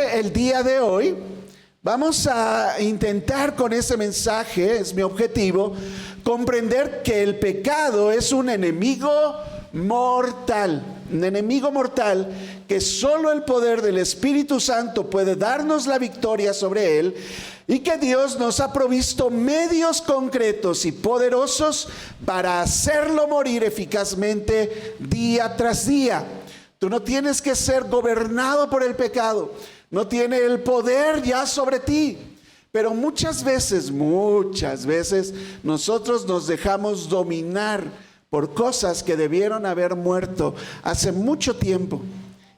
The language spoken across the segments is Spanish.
que el día de hoy vamos a intentar con ese mensaje, es mi objetivo, comprender que el pecado es un enemigo mortal que solo el poder del Espíritu Santo puede darnos la victoria sobre él, y que Dios nos ha provisto medios concretos y poderosos para hacerlo morir eficazmente día tras día. Tú no tienes que ser gobernado por el pecado, no tiene el poder ya sobre ti. Pero muchas veces nosotros nos dejamos dominar por cosas que debieron haber muerto hace mucho tiempo.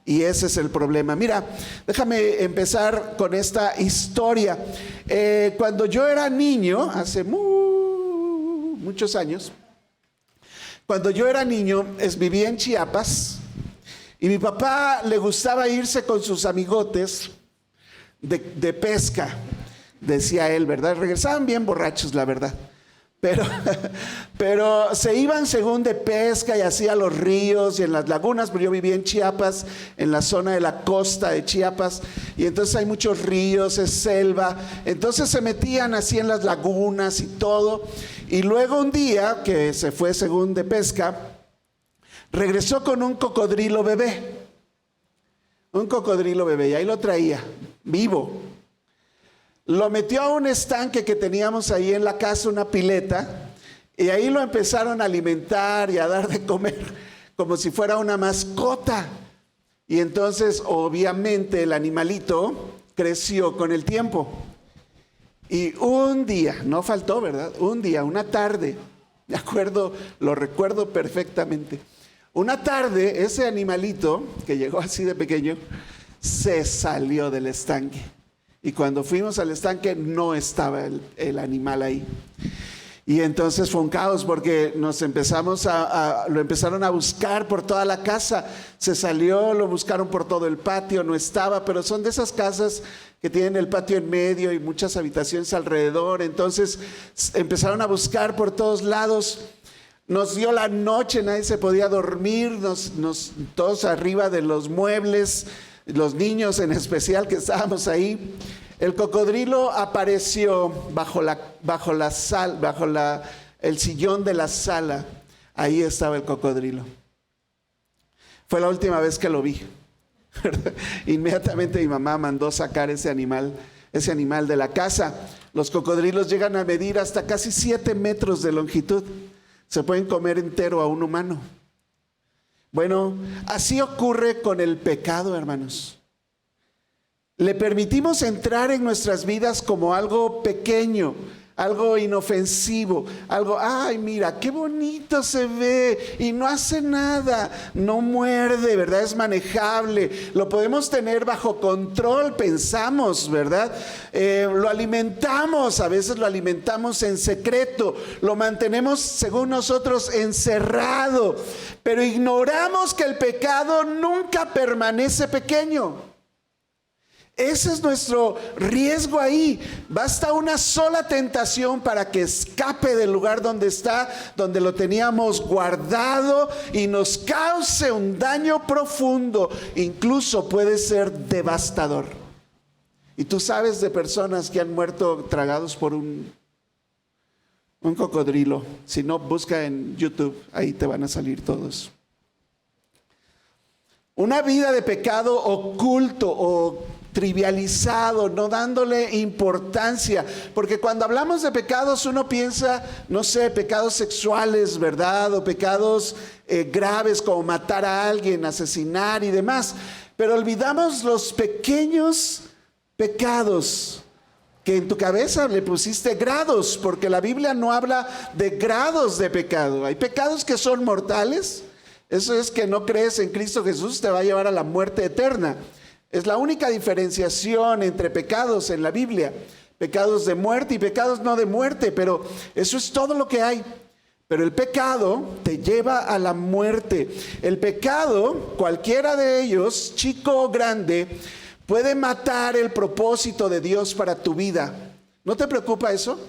Y ese es el problema. Mira, déjame empezar con esta historia. Cuando yo era niño, hace muchos años, cuando yo era niño, vivía en Chiapas, y mi papá le gustaba irse con sus amigotes de pesca, decía él, ¿verdad? Regresaban bien borrachos, la verdad. Pero se iban según de pesca y así a los ríos y en las lagunas, pero yo vivía en Chiapas, en la zona de la costa de Chiapas, y entonces hay muchos ríos, es selva, entonces se metían así en las lagunas y todo, y luego un día que se fue según de pesca, regresó con un cocodrilo bebé, y ahí lo traía, vivo. Lo metió a un estanque que teníamos ahí en la casa, una pileta, y ahí lo empezaron a alimentar y a dar de comer como si fuera una mascota. Y entonces, obviamente, el animalito creció con el tiempo. Y un día, no faltó, ¿verdad? Un día, una tarde, de acuerdo, lo recuerdo perfectamente. Una tarde, ese animalito, que llegó así de pequeño, se salió del estanque. Y cuando fuimos al estanque no estaba el animal ahí. Y entonces fue un caos porque lo empezaron a buscar por toda la casa. Se salió, lo buscaron por todo el patio, no estaba, pero son de esas casas que tienen el patio en medio y muchas habitaciones alrededor. Entonces empezaron a buscar por todos lados. Nos dio la noche, nadie se podía dormir, todos arriba de los muebles, los niños en especial que estábamos ahí. El cocodrilo apareció bajo el sillón de la sala. Ahí estaba el cocodrilo. Fue la última vez que lo vi. Inmediatamente mi mamá mandó sacar ese animal de la casa. Los cocodrilos llegan a medir hasta casi 7 metros de longitud. Se pueden comer entero a un humano. Bueno, así ocurre con el pecado, hermanos. Le permitimos entrar en nuestras vidas como algo pequeño, algo inofensivo, algo, ay, mira, qué bonito se ve y no hace nada, no muerde, ¿verdad? Es manejable, lo podemos tener bajo control, pensamos, ¿verdad? Lo alimentamos, a veces lo alimentamos en secreto, lo mantenemos, según nosotros, encerrado, pero ignoramos que el pecado nunca permanece pequeño. Ese es nuestro riesgo ahí. Basta una sola tentación para que escape del lugar donde está, donde lo teníamos guardado, y nos cause un daño profundo. Incluso puede ser devastador. Y tú sabes de personas que han muerto tragados por un cocodrilo. Si no, busca en YouTube, ahí te van a salir todos. Una vida de pecado oculto o trivializado, no dándole importancia, porque cuando hablamos de pecados uno piensa, no sé, pecados sexuales, ¿verdad? O pecados graves como matar a alguien, asesinar y demás, pero olvidamos los pequeños pecados que en tu cabeza le pusiste grados, porque la Biblia no habla de grados de pecado. Hay pecados que son mortales, eso es que no crees en Cristo Jesús, te va a llevar a la muerte eterna. Es la única diferenciación entre pecados en la Biblia, pecados de muerte y pecados no de muerte, pero eso es todo lo que hay. Pero el pecado te lleva a la muerte. El pecado, cualquiera de ellos, chico o grande, puede matar el propósito de Dios para tu vida. ¿No te preocupa eso?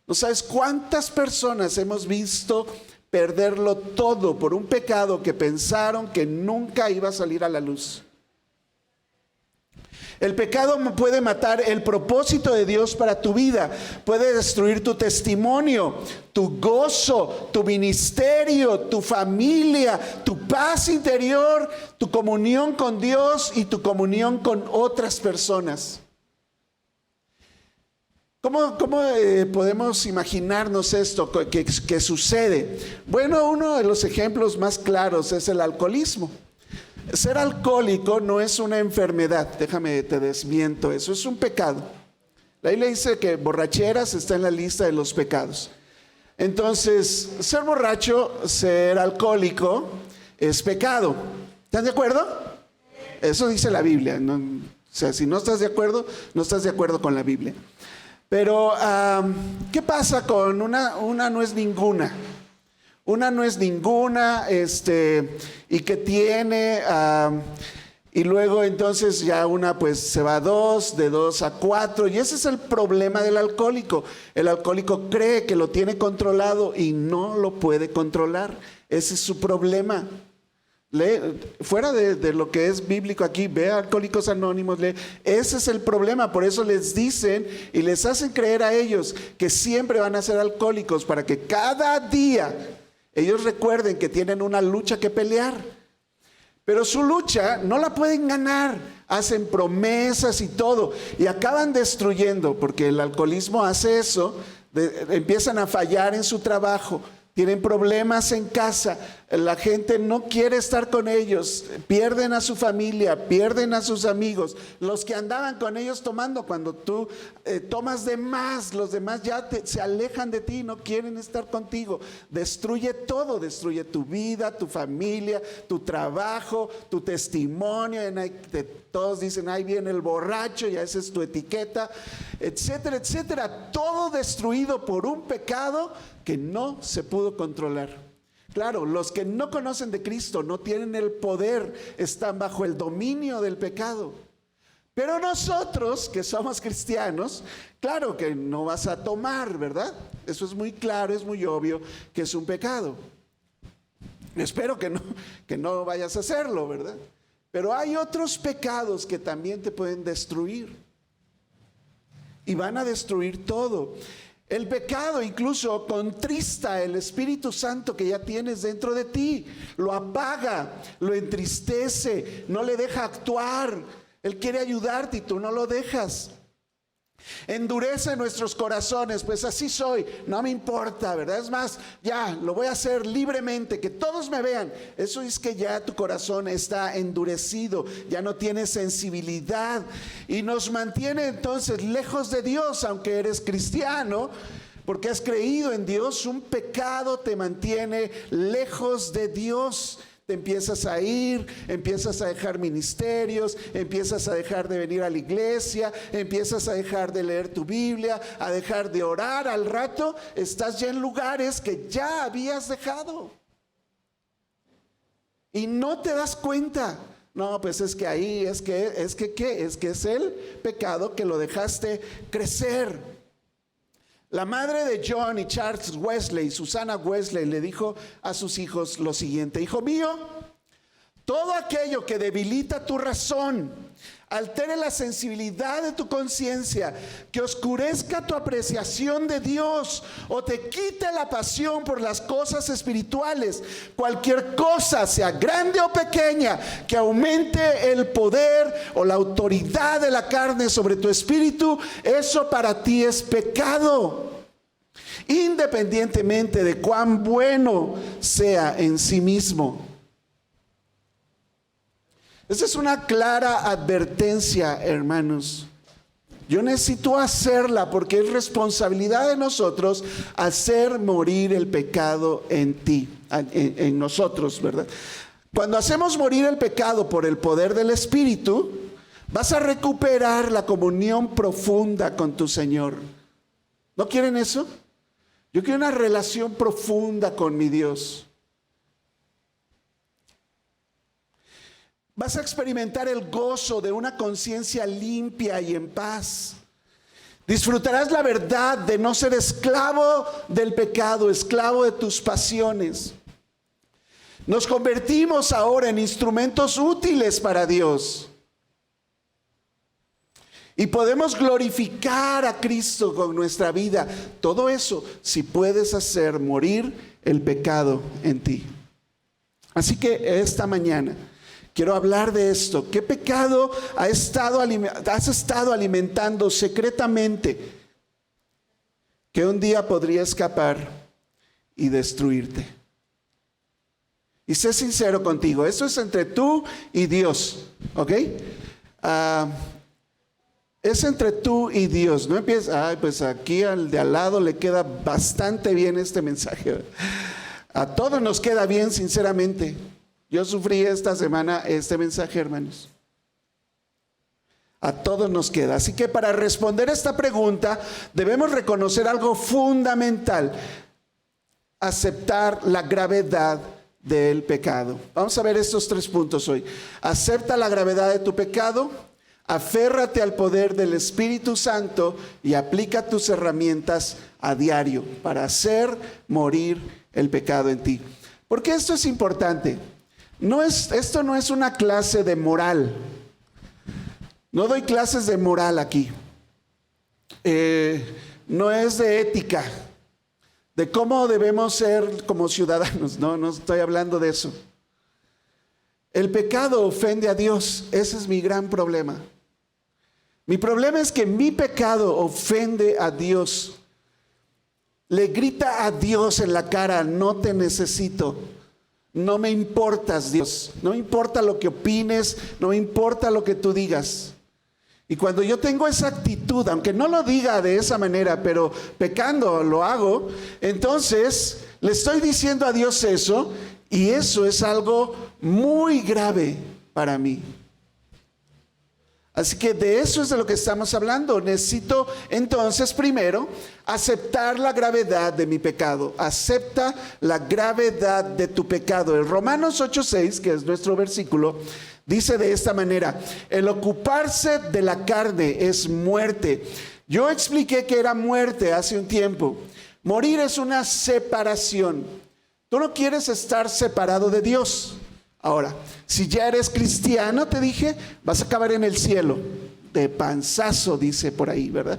¿No sabes cuántas personas hemos visto perderlo todo por un pecado que pensaron que nunca iba a salir a la luz? El pecado puede matar el propósito de Dios para tu vida. Puede destruir tu testimonio, tu gozo, tu ministerio, tu familia, tu paz interior, tu comunión con Dios y tu comunión con otras personas. ¿Cómo podemos imaginarnos esto que sucede? Bueno, uno de los ejemplos más claros es el alcoholismo. Ser alcohólico no es una enfermedad, déjame te desmiento eso, es un pecado. La Biblia dice que borracheras está en la lista de los pecados. Entonces, ser borracho, ser alcohólico es pecado. ¿Están de acuerdo? Eso dice la Biblia. O sea, si no estás de acuerdo, no estás de acuerdo con la Biblia. Pero, ¿qué pasa con una no es ninguna? Una no es ninguna, y que tiene, y luego entonces ya una pues se va a 2, de 2 a 4, y ese es el problema del alcohólico. El alcohólico cree que lo tiene controlado y no lo puede controlar. Ese es su problema. Fuera de lo que es bíblico aquí, ve a Alcohólicos Anónimos, ese es el problema. Por eso les dicen y les hacen creer a ellos que siempre van a ser alcohólicos, para que cada día ellos recuerden que tienen una lucha que pelear. Pero su lucha no la pueden ganar. Hacen promesas y todo y acaban destruyendo, porque el alcoholismo hace eso. Empiezan a fallar en su trabajo, tienen problemas en casa, la gente no quiere estar con ellos, pierden a su familia, pierden a sus amigos, los que andaban con ellos tomando. Cuando tú tomas de más, los demás ya se alejan de ti, no quieren estar contigo. Destruye todo, destruye tu vida, tu familia, tu trabajo, tu testimonio. Todos dicen, ahí viene el borracho, ya esa es tu etiqueta, etcétera, etcétera. Todo destruido por un pecado que no se pudo controlar. Claro, los que no conocen de Cristo, no tienen el poder, están bajo el dominio del pecado. Pero nosotros que somos cristianos, claro que no vas a tomar, ¿verdad? Eso es muy claro, es muy obvio que es un pecado. Espero que no vayas a hacerlo, ¿verdad? Pero hay otros pecados que también te pueden destruir. Y van a destruir todo. El pecado incluso contrista el Espíritu Santo que ya tienes dentro de ti. Lo apaga, lo entristece, no le deja actuar. Él quiere ayudarte y tú no lo dejas. Endurece nuestros corazones, pues así soy, no me importa, ¿verdad? Es más, ya lo voy a hacer libremente, que todos me vean. Eso es que ya tu corazón está endurecido, ya no tienes sensibilidad y nos mantiene entonces lejos de Dios. Aunque eres cristiano, porque has creído en Dios, un pecado te mantiene lejos de Dios. Te empiezas a ir, empiezas a dejar ministerios, empiezas a dejar de venir a la iglesia, empiezas a dejar de leer tu Biblia, a dejar de orar. Al rato estás ya en lugares que ya habías dejado y no te das cuenta. No, pues es que ahí ¿qué? Es que es el pecado que lo dejaste crecer. La madre de John y Charles Wesley, Susana Wesley, le dijo a sus hijos lo siguiente: hijo mío, todo aquello que debilita tu razón, altere la sensibilidad de tu conciencia, que oscurezca tu apreciación de Dios o te quite la pasión por las cosas espirituales, cualquier cosa, sea grande o pequeña, que aumente el poder o la autoridad de la carne sobre tu espíritu, eso para ti es pecado, independientemente de cuán bueno sea en sí mismo. Esa es una clara advertencia, hermanos. Yo necesito hacerla porque es responsabilidad de nosotros hacer morir el pecado en ti, en nosotros, ¿verdad? Cuando hacemos morir el pecado por el poder del Espíritu, vas a recuperar la comunión profunda con tu Señor. ¿No quieren eso? Yo quiero una relación profunda con mi Dios. Vas a experimentar el gozo de una conciencia limpia y en paz. Disfrutarás la verdad de no ser esclavo del pecado, esclavo de tus pasiones. Nos convertimos ahora en instrumentos útiles para Dios. Y podemos glorificar a Cristo con nuestra vida. Todo eso si puedes hacer morir el pecado en ti. Así que esta mañana quiero hablar de esto. ¿Qué pecado has estado alimentando secretamente que un día podría escapar y destruirte? Y sé sincero contigo. Esto es entre tú y Dios. ¿Ok? Es entre tú y Dios. No empieces, pues aquí al de al lado le queda bastante bien este mensaje. A todos nos queda bien, sinceramente. Yo sufrí esta semana este mensaje, hermanos. A todos nos queda. Así que para responder esta pregunta, debemos reconocer algo fundamental: aceptar la gravedad del pecado. Vamos a ver estos 3 puntos hoy. Acepta la gravedad de tu pecado. Aférrate al poder del Espíritu Santo y aplica tus herramientas a diario para hacer morir el pecado en ti. Porque esto es importante. Esto no es una clase de moral. No doy clases de moral aquí. No es de ética, de cómo debemos ser como ciudadanos. No estoy hablando de eso. El pecado ofende a Dios. Ese es mi gran problema. Mi problema es que mi pecado ofende a Dios. Le grita a Dios en la cara: no te necesito. No me importas, Dios. No me importa lo que opines, no me importa lo que tú digas. Y cuando yo tengo esa actitud, aunque no lo diga de esa manera, pero pecando lo hago, entonces le estoy diciendo a Dios eso, y eso es algo muy grave para mí. Así que de eso es de lo que estamos hablando. Necesito entonces primero aceptar la gravedad de mi pecado. Acepta la gravedad de tu pecado. El Romanos 8:6, que es nuestro versículo, dice de esta manera: el ocuparse de la carne es muerte. Yo expliqué que era muerte hace un tiempo. Morir es una separación. Tú no quieres estar separado de Dios. Ahora, si ya eres cristiano, te dije, vas a acabar en el cielo, de panzazo, dice por ahí, ¿verdad?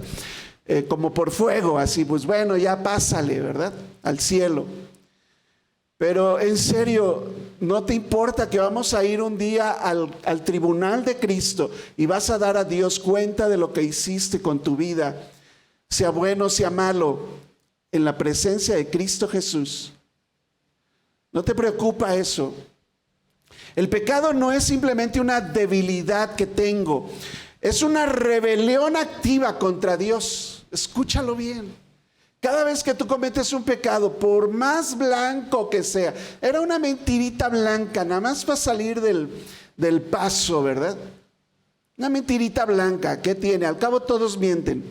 Como por fuego, así, pues bueno, ya pásale, ¿verdad? Al cielo. Pero en serio, ¿no te importa que vamos a ir un día al tribunal de Cristo y vas a dar a Dios cuenta de lo que hiciste con tu vida, sea bueno, sea malo, en la presencia de Cristo Jesús? ¿No te preocupa eso? El pecado no es simplemente una debilidad que tengo, es una rebelión activa contra Dios. Escúchalo bien. Cada vez que tú cometes un pecado, por más blanco que sea, era una mentirita blanca, nada más para salir del paso, ¿verdad? Una mentirita blanca, ¿qué tiene? Al cabo todos mienten.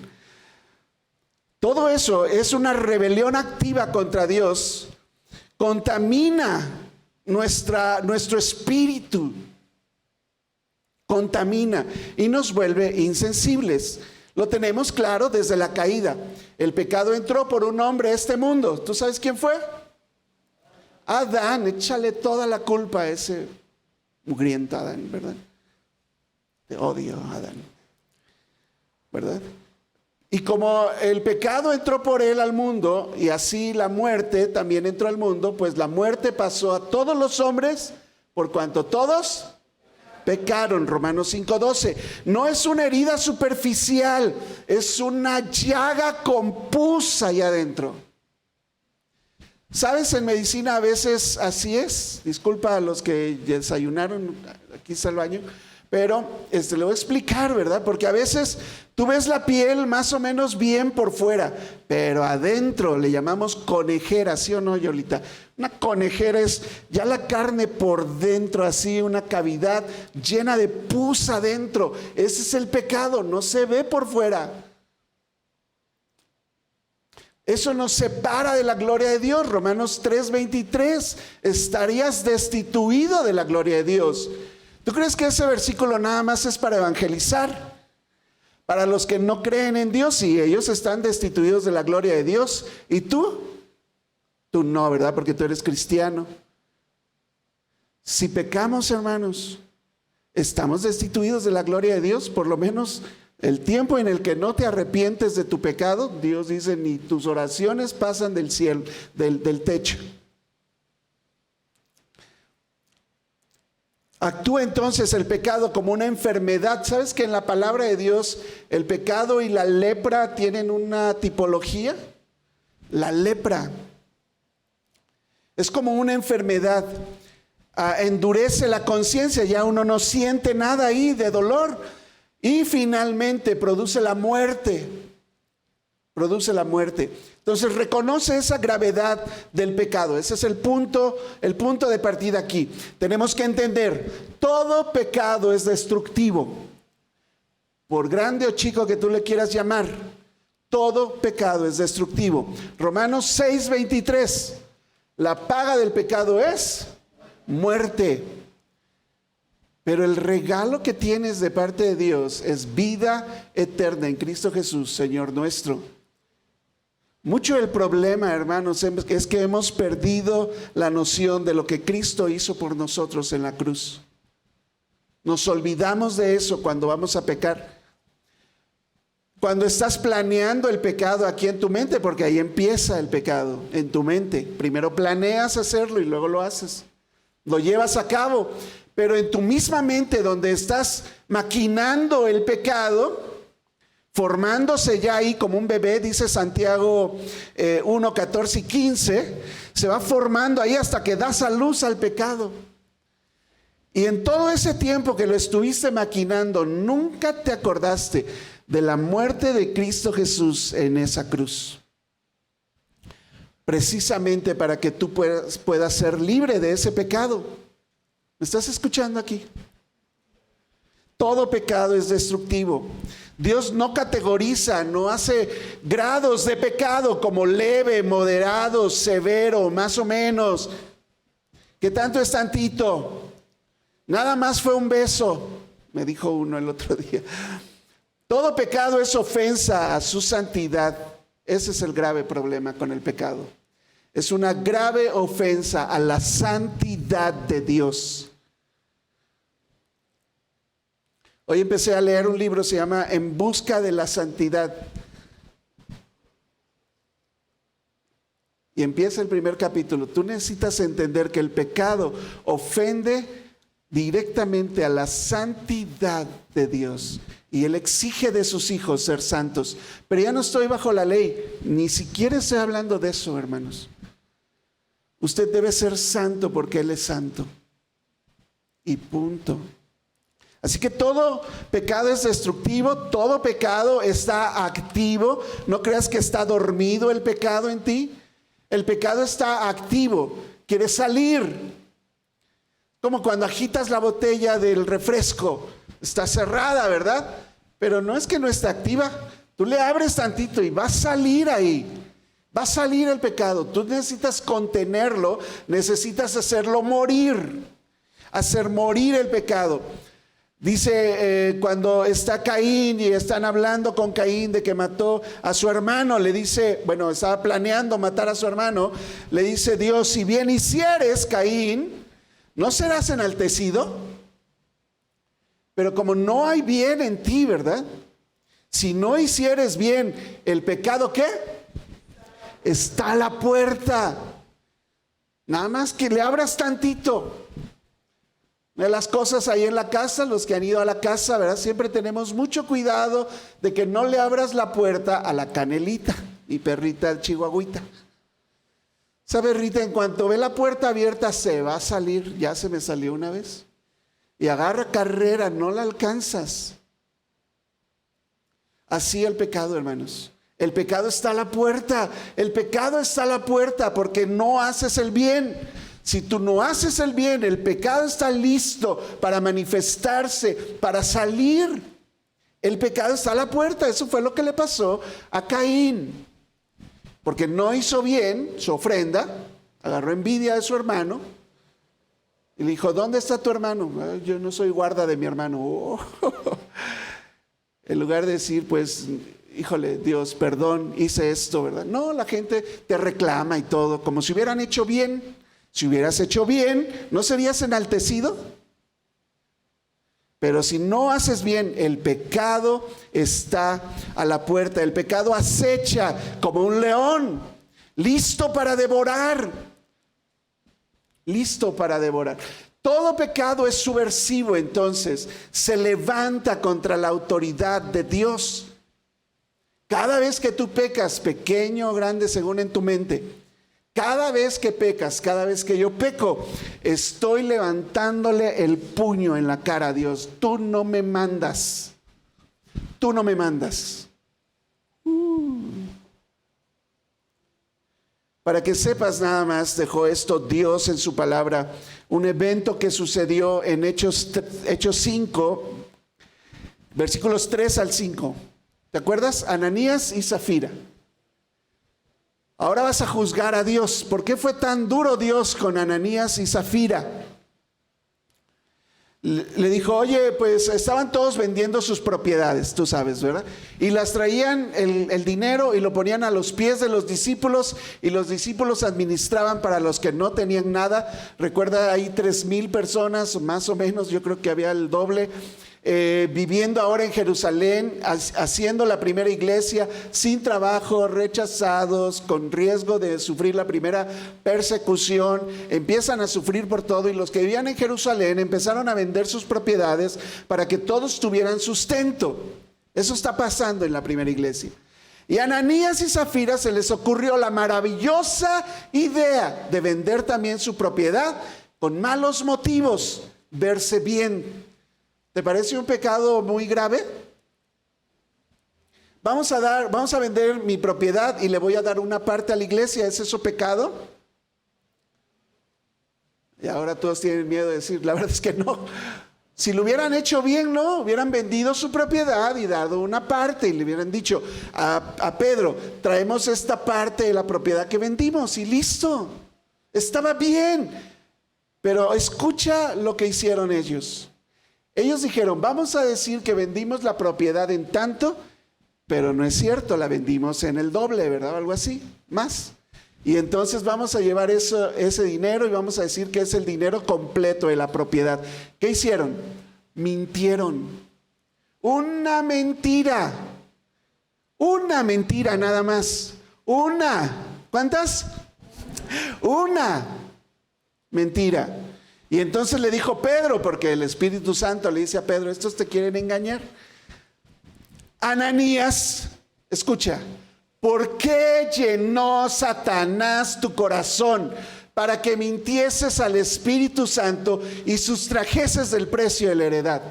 Todo eso es una rebelión activa contra Dios. Contamina nuestro espíritu, contamina y nos vuelve insensibles. Lo tenemos claro desde la caída. El pecado entró por un hombre a este mundo. ¿Tú sabes quién fue? Adán. Échale toda la culpa a ese mugriento Adán, ¿verdad? Te odio, Adán, ¿verdad? Y como el pecado entró por él al mundo, y así la muerte también entró al mundo, pues la muerte pasó a todos los hombres, por cuanto todos pecaron. Romanos 5:12. No es una herida superficial, es una llaga compusa allá adentro. ¿Sabes? En medicina a veces así es. Disculpa a los que desayunaron, aquí está el baño. Pero le voy a explicar, ¿verdad? Porque a veces tú ves la piel más o menos bien por fuera, pero adentro le llamamos conejera, ¿sí o no, Yolita? Una conejera es ya la carne por dentro, así, una cavidad llena de pus adentro. Ese es el pecado, no se ve por fuera. Eso nos separa de la gloria de Dios. Romanos 3:23, estarías destituido de la gloria de Dios. ¿Tú crees que ese versículo nada más es para evangelizar? Para los que no creen en Dios, y ellos están destituidos de la gloria de Dios. ¿Y tú? Tú no, ¿verdad? Porque tú eres cristiano. Si pecamos, hermanos, estamos destituidos de la gloria de Dios, por lo menos El tiempo en el que no te arrepientes de tu pecado, Dios dice, ni tus oraciones pasan del cielo, del techo. Actúa entonces el pecado como una enfermedad. ¿Sabes que en la palabra de Dios el pecado y la lepra tienen una tipología? La lepra es como una enfermedad. Endurece la conciencia, ya uno no siente nada ahí de dolor. Y finalmente produce la muerte. Produce la muerte. Entonces reconoce esa gravedad del pecado. Ese es el punto de partida aquí. Tenemos que entender, todo pecado es destructivo. Por grande o chico que tú le quieras llamar, todo pecado es destructivo. Romanos 6:23. La paga del pecado es muerte. Pero el regalo que tienes de parte de Dios es vida eterna en Cristo Jesús, Señor nuestro. Mucho del problema, hermanos, es que hemos perdido la noción de lo que Cristo hizo por nosotros en la cruz. Nos olvidamos de eso cuando vamos a pecar. Cuando estás planeando el pecado aquí en tu mente, porque ahí empieza el pecado, en tu mente. Primero planeas hacerlo y luego lo haces. Lo llevas a cabo. Pero en tu misma mente, donde estás maquinando el pecado, formándose ya ahí como un bebé, dice Santiago 1, 14 y 15, se va formando ahí hasta que das a luz al pecado. Y en todo ese tiempo que lo estuviste maquinando, nunca te acordaste de la muerte de Cristo Jesús en esa cruz. Precisamente para que tú puedas ser libre de ese pecado. ¿Me estás escuchando aquí? Todo pecado es destructivo. Dios no categoriza, no hace grados de pecado como leve, moderado, severo, más o menos. ¿Qué tanto es tantito? Nada más fue un beso, me dijo uno el otro día. Todo pecado es ofensa a su santidad. Ese es el grave problema con el pecado. Es una grave ofensa a la santidad de Dios. Hoy empecé a leer un libro, se llama En busca de la santidad. Y empieza el primer capítulo. Tú necesitas entender que el pecado ofende directamente a la santidad de Dios. Y Él exige de sus hijos ser santos. Pero ya no estoy bajo la ley. Ni siquiera estoy hablando de eso, hermanos. Usted debe ser santo porque Él es santo. Y punto. Así que todo pecado es destructivo, todo pecado está activo. No creas que está dormido el pecado en ti. El pecado está activo, quiere salir. Como cuando agitas la botella del refresco, está cerrada, ¿verdad? Pero no es que no está activa. Tú le abres tantito y va a salir ahí. Va a salir el pecado. Tú necesitas contenerlo, necesitas hacerlo morir. Hacer morir el pecado. Dice cuando está Caín y están hablando con Caín de que mató a su hermano, le dice, bueno, estaba planeando matar a su hermano, le dice Dios, si bien hicieres, Caín, ¿no serás enaltecido? Pero como no hay bien en ti, ¿verdad? Si no hicieres bien, ¿el pecado qué? Está a la puerta. Nada más que le abras tantito. De las cosas ahí en la casa, los que han ido a la casa, ¿verdad? Siempre tenemos mucho cuidado de que no le abras la puerta a la Canelita, mi perrita chihuahuita. Esa perrita en cuanto ve la puerta abierta se va a salir, ya se me salió una vez. Y agarra carrera, no la alcanzas. Así el pecado, hermanos. El pecado está a la puerta, el pecado está a la puerta porque no haces el bien. Si tú no haces el bien, el pecado está listo para manifestarse, para salir. El pecado está a la puerta. Eso fue lo que le pasó a Caín. Porque no hizo bien su ofrenda, agarró envidia de su hermano y le dijo, ¿dónde está tu hermano? Yo no soy guarda de mi hermano. Oh. En lugar de decir, pues, híjole, Dios, perdón, hice esto, ¿verdad? No, la gente te reclama y todo, como si hubieran hecho bien. Si hubieras hecho bien, ¿no serías enaltecido? Pero si no haces bien, el pecado está a la puerta. El pecado acecha como un león, listo para devorar. Listo para devorar. Todo pecado es subversivo, entonces se levanta contra la autoridad de Dios. Cada vez que tú pecas, pequeño o grande según en tu mente, cada vez que pecas, cada vez que yo peco, estoy levantándole el puño en la cara a Dios. Tú no me mandas. Tú no me mandas. Para que sepas nada más, dejó esto Dios en su palabra. Un evento que sucedió en Hechos 5, versículos 3 al 5. ¿Te acuerdas? Ananías y Zafira. Ahora vas a juzgar a Dios. ¿Por qué fue tan duro Dios con Ananías y Zafira? Le dijo, oye, pues estaban todos vendiendo sus propiedades, tú sabes, ¿verdad? Y las traían el dinero y lo ponían a los pies de los discípulos, y los discípulos administraban para los que no tenían nada. Recuerda, hay 3,000 personas, más o menos, yo creo que había el doble, viviendo ahora en Jerusalén, haciendo la primera iglesia, sin trabajo, rechazados, con riesgo de sufrir la primera persecución. Empiezan a sufrir por todo, y los que vivían en Jerusalén empezaron a vender sus propiedades para que todos tuvieran sustento. Eso está pasando en la primera iglesia. Y a Ananías y Zafira se les ocurrió la maravillosa idea de vender también su propiedad con malos motivos, verse bien. ¿Te parece un pecado muy grave? Vamos a vender mi propiedad y le voy a dar una parte a la iglesia. ¿Es eso pecado? Y ahora todos tienen miedo de decir, la verdad es que no. Si lo hubieran hecho bien, no, hubieran vendido su propiedad y dado una parte, y le hubieran dicho a Pedro, traemos esta parte de la propiedad que vendimos, y listo. Estaba bien. Pero escucha lo que hicieron ellos. Ellos dijeron, vamos a decir que vendimos la propiedad en tanto, pero no es cierto, la vendimos en el doble, ¿verdad? Algo así, más. Y entonces vamos a llevar ese dinero y vamos a decir que es el dinero completo de la propiedad. ¿Qué hicieron? Mintieron. Una mentira nada más. ¿Cuántas? Una mentira. Y entonces le dijo Pedro, porque el Espíritu Santo le dice a Pedro, estos te quieren engañar. Ananías, escucha, ¿por qué llenó Satanás tu corazón para que mintieses al Espíritu Santo y sustrajeses del precio de la heredad?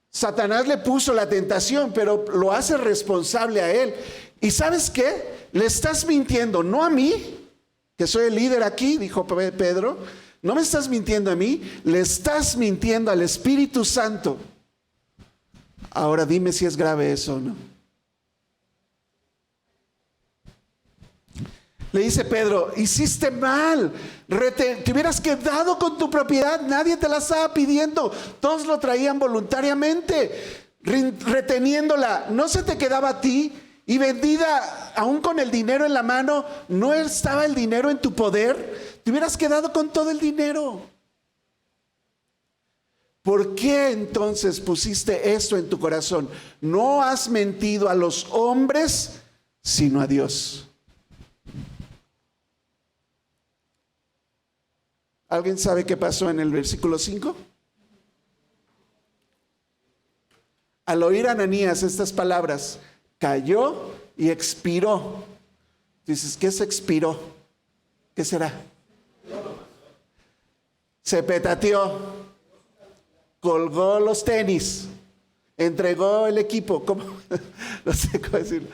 Satanás le puso la tentación, pero lo hace responsable a él. ¿Y sabes qué? Le estás mintiendo, no a mí, que soy el líder aquí, dijo Pedro. No me estás mintiendo a mí, le estás mintiendo al Espíritu Santo. Ahora dime si es grave eso o no. Le dice Pedro, hiciste mal, te hubieras quedado con tu propiedad, nadie te la estaba pidiendo, todos lo traían voluntariamente, reteniéndola, no se te quedaba a ti. Y vendida, aún con el dinero en la mano, ¿no estaba el dinero en tu poder? Te hubieras quedado con todo el dinero. ¿Por qué entonces pusiste esto en tu corazón? No has mentido a los hombres, sino a Dios. ¿Alguien sabe qué pasó en el versículo 5? Al oír a Ananías estas palabras, cayó y expiró. Dices, ¿qué se expiró? ¿Qué será? Se petateó, colgó los tenis, entregó el equipo. ¿Cómo? No sé cómo decirlo.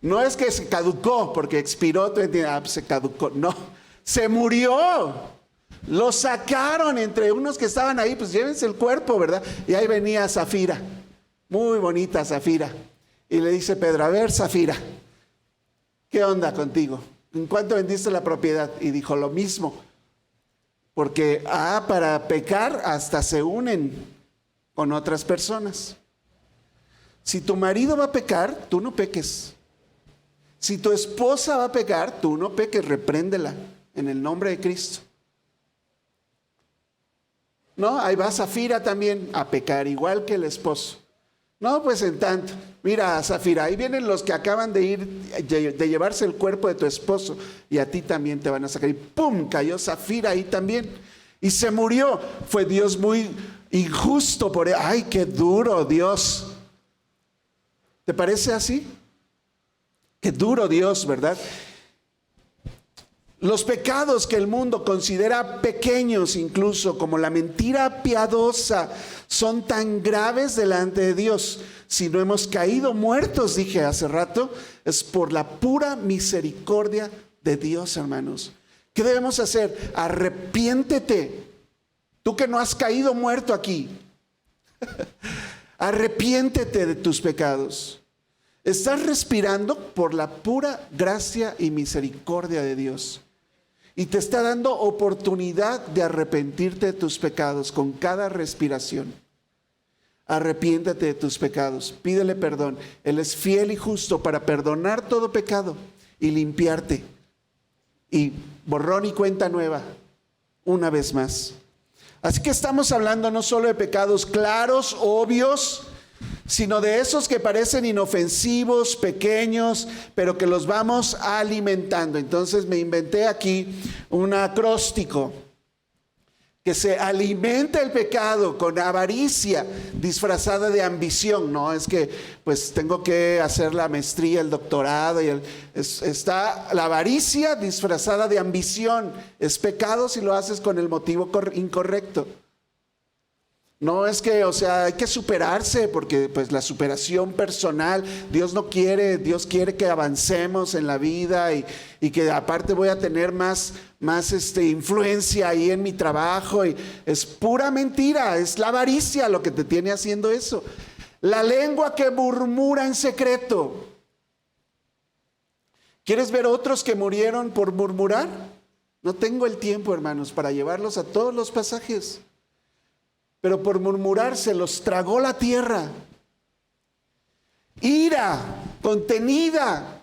No es que se caducó, porque expiró, tú entiendes, se caducó. No, se murió. Lo sacaron entre unos que estaban ahí, pues llévense el cuerpo, ¿verdad? Y ahí venía Zafira, muy bonita Zafira. Y le dice Pedro, a ver, Zafira, ¿qué onda contigo? ¿En cuánto vendiste la propiedad? Y dijo lo mismo. Porque para pecar hasta se unen con otras personas. Si tu marido va a pecar, tú no peques. Si tu esposa va a pecar, tú no peques, repréndela en el nombre de Cristo. ¿No? Ahí va Zafira también a pecar, igual que el esposo. No, pues en tanto, mira, Zafira, ahí vienen los que acaban de llevarse el cuerpo de tu esposo y a ti también te van a sacar. Y ¡pum! Cayó Zafira ahí también. Y se murió. Fue Dios muy injusto por él. ¡Ay, qué duro Dios! ¿Te parece así? Qué duro Dios, ¿verdad? Los pecados que el mundo considera pequeños, incluso como la mentira piadosa, son tan graves delante de Dios. Si no hemos caído muertos, dije hace rato, es por la pura misericordia de Dios, hermanos. ¿Qué debemos hacer? Arrepiéntete. Tú que no has caído muerto aquí. Arrepiéntete de tus pecados. Estás respirando por la pura gracia y misericordia de Dios. Y te está dando oportunidad de arrepentirte de tus pecados con cada respiración. Arrepiéntete de tus pecados, pídele perdón. Él es fiel y justo para perdonar todo pecado y limpiarte. Y borrón y cuenta nueva, una vez más. Así que estamos hablando no solo de pecados claros, obvios, sino de esos que parecen inofensivos, pequeños, pero que los vamos alimentando. Entonces me inventé aquí un acróstico: que se alimenta el pecado con avaricia disfrazada de ambición. No, es que pues tengo que hacer la maestría, el doctorado, y está la avaricia disfrazada de ambición. Es pecado si lo haces con el motivo incorrecto. No es que, hay que superarse, porque pues la superación personal, Dios quiere que avancemos en la vida y que aparte voy a tener más influencia ahí en mi trabajo. Y es pura mentira, es la avaricia lo que te tiene haciendo eso. La lengua que murmura en secreto. ¿Quieres ver otros que murieron por murmurar? No tengo el tiempo, hermanos, para llevarlos a todos los pasajes. Pero por murmurar se los tragó la tierra. Ira contenida,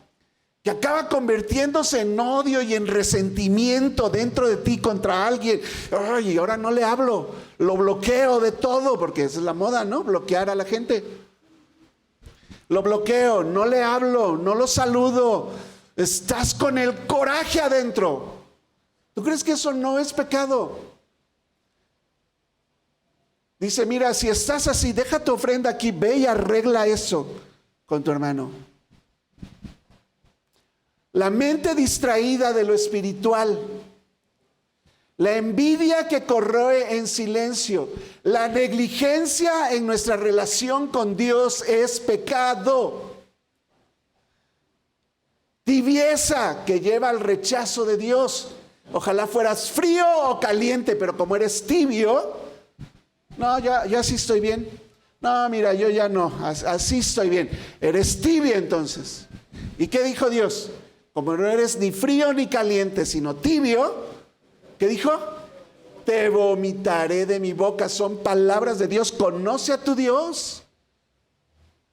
que acaba convirtiéndose en odio y en resentimiento dentro de ti contra alguien. Ay, ahora no le hablo, lo bloqueo de todo, porque esa es la moda, ¿no? Bloquear a la gente. Lo bloqueo, no le hablo, no lo saludo. Estás con el coraje adentro. ¿Tú crees que eso no es pecado? Dice, mira, si estás así, deja tu ofrenda aquí, ve y arregla eso con tu hermano. La mente distraída de lo espiritual, la envidia que corroe en silencio, la negligencia en nuestra relación con Dios es pecado. Tibieza que lleva al rechazo de Dios. Ojalá fueras frío o caliente, pero como eres tibio, no, ya sí estoy bien. No, mira, yo ya no, así estoy bien. Eres tibio entonces. ¿Y qué dijo Dios? Como no eres ni frío ni caliente, sino tibio, ¿qué dijo? Te vomitaré de mi boca. Son palabras de Dios. Conoce a tu Dios.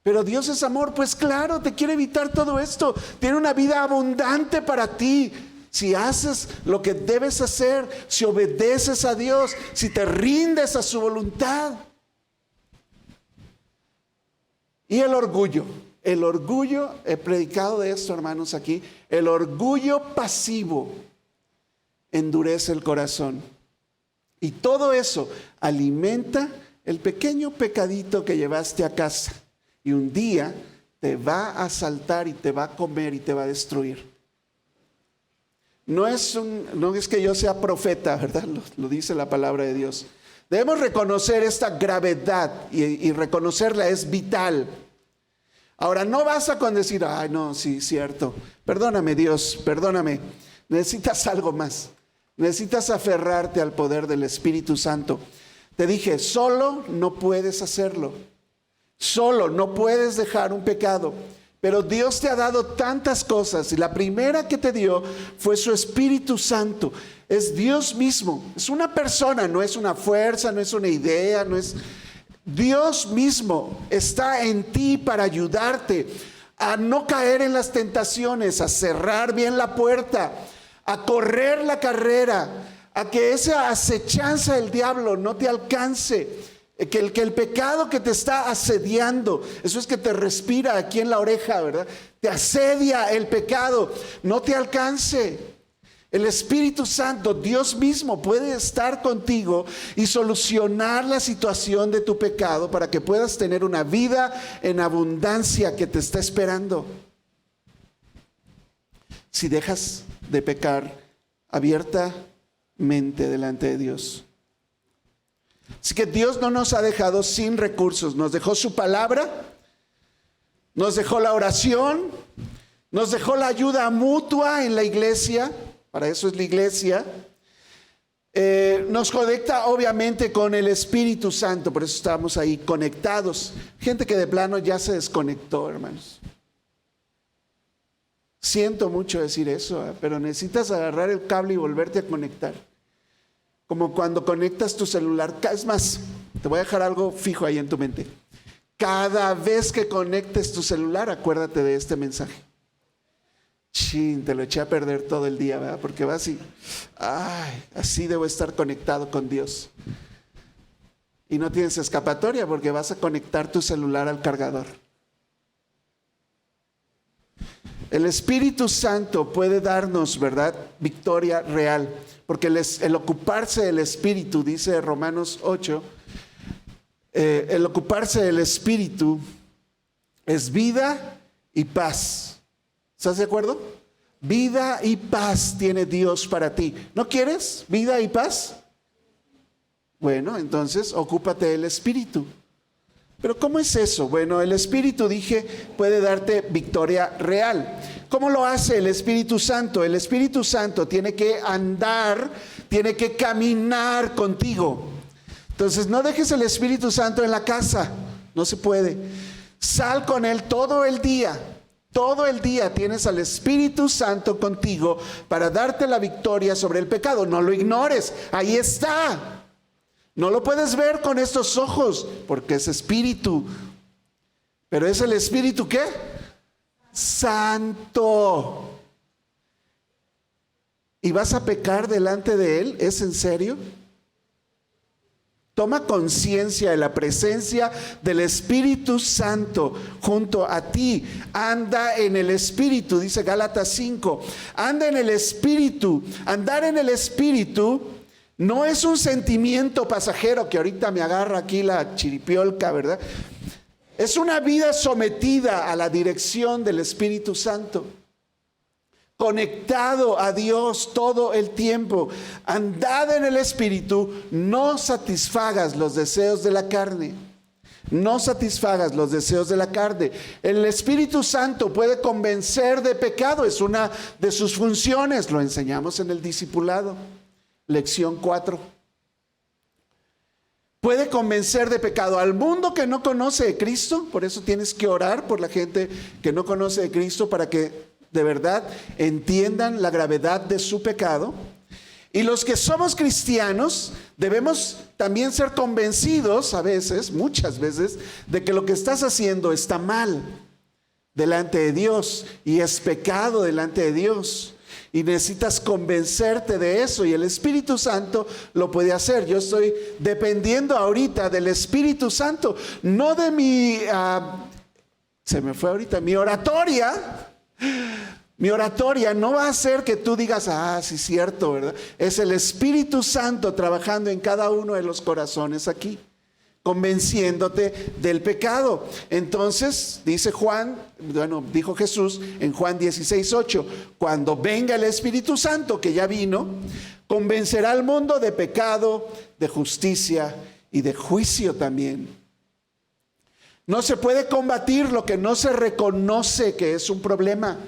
Pero Dios es amor, pues claro, te quiere evitar todo esto. Tiene una vida abundante para ti. Si haces lo que debes hacer, si obedeces a Dios, si te rindes a su voluntad. Y el orgullo, he predicado de esto, hermanos, aquí. El orgullo pasivo endurece el corazón. Y todo eso alimenta el pequeño pecadito que llevaste a casa. Y un día te va a asaltar y te va a comer y te va a destruir. No es que yo sea profeta, ¿verdad? Lo dice la palabra de Dios. Debemos reconocer esta gravedad y reconocerla es vital. Ahora, no basta con decir, ay, no, sí, cierto. Perdóname, Dios, perdóname. Necesitas algo más. Necesitas aferrarte al poder del Espíritu Santo. Te dije, solo no puedes hacerlo. Solo no puedes dejar un pecado. Pero Dios te ha dado tantas cosas y la primera que te dio fue su Espíritu Santo. Es Dios mismo, es una persona, no es una fuerza, no es una idea, no es... Dios mismo está en ti para ayudarte a no caer en las tentaciones, a cerrar bien la puerta, a correr la carrera, a que esa acechanza del diablo no te alcance, que el pecado que te está asediando, eso es que te respira aquí en la oreja, ¿verdad? Te asedia el pecado, no te alcance. El Espíritu Santo, Dios mismo, puede estar contigo y solucionar la situación de tu pecado para que puedas tener una vida en abundancia que te está esperando. Si dejas de pecar abiertamente delante de Dios. Así que Dios no nos ha dejado sin recursos. Nos dejó su palabra, nos dejó la oración, nos dejó la ayuda mutua en la iglesia. Para eso es la iglesia. Nos conecta obviamente con el Espíritu Santo. Por eso estamos ahí conectados. Gente que de plano ya se desconectó, hermanos. Siento mucho decir eso, pero necesitas agarrar el cable y volverte a conectar. Como cuando conectas tu celular. Es más, te voy a dejar algo fijo ahí en tu mente. Cada vez que conectes tu celular, acuérdate de este mensaje. Chin, te lo eché a perder todo el día, ¿verdad? Porque vas y, así debo estar conectado con Dios. Y no tienes escapatoria porque vas a conectar tu celular al cargador. El Espíritu Santo puede darnos, ¿verdad?, victoria real. Porque el ocuparse del Espíritu, dice Romanos 8, el ocuparse del Espíritu es vida y paz. ¿Estás de acuerdo? Vida y paz tiene Dios para ti. ¿No quieres vida y paz? Bueno, entonces ocúpate del Espíritu. ¿Pero cómo es eso? Bueno, el Espíritu, dije, puede darte victoria real. ¿Cómo lo hace el Espíritu Santo? El Espíritu Santo tiene que andar, tiene que caminar contigo. Entonces, no dejes el Espíritu Santo en la casa. No se puede. Sal con Él todo el día. Todo el día tienes al Espíritu Santo contigo para darte la victoria sobre el pecado. No lo ignores. Ahí está. No lo puedes ver con estos ojos porque es espíritu. Pero es el Espíritu ¿qué? Santo. ¿Y vas a pecar delante de Él? ¿Es en serio? Toma conciencia de la presencia del Espíritu Santo junto a ti. Anda en el Espíritu, dice Gálatas 5. Anda en el Espíritu. Andar en el Espíritu no es un sentimiento pasajero que ahorita me agarra aquí la chiripiolca, ¿verdad? Es una vida sometida a la dirección del Espíritu Santo. Conectado a Dios todo el tiempo. Andad en el Espíritu, no satisfagas los deseos de la carne. No satisfagas los deseos de la carne. El Espíritu Santo puede convencer de pecado, es una de sus funciones. Lo enseñamos en el discipulado. Lección 4. Puede convencer de pecado al mundo que no conoce de Cristo. Por eso tienes que orar por la gente que no conoce de Cristo para que de verdad entiendan la gravedad de su pecado. Y los que somos cristianos debemos también ser convencidos a veces, muchas veces, de que lo que estás haciendo está mal delante de Dios y es pecado delante de Dios. Y necesitas convencerte de eso y el Espíritu Santo lo puede hacer. Yo estoy dependiendo ahorita del Espíritu Santo, no de mi, se me fue ahorita, mi oratoria. Mi oratoria no va a hacer que tú digas, sí, cierto, ¿verdad? Es el Espíritu Santo trabajando en cada uno de los corazones aquí, convenciéndote del pecado. Entonces, dijo Jesús en Juan 16:8, cuando venga el Espíritu Santo, que ya vino, convencerá al mundo de pecado, de justicia y de juicio también. No se puede combatir lo que no se reconoce que es un problema.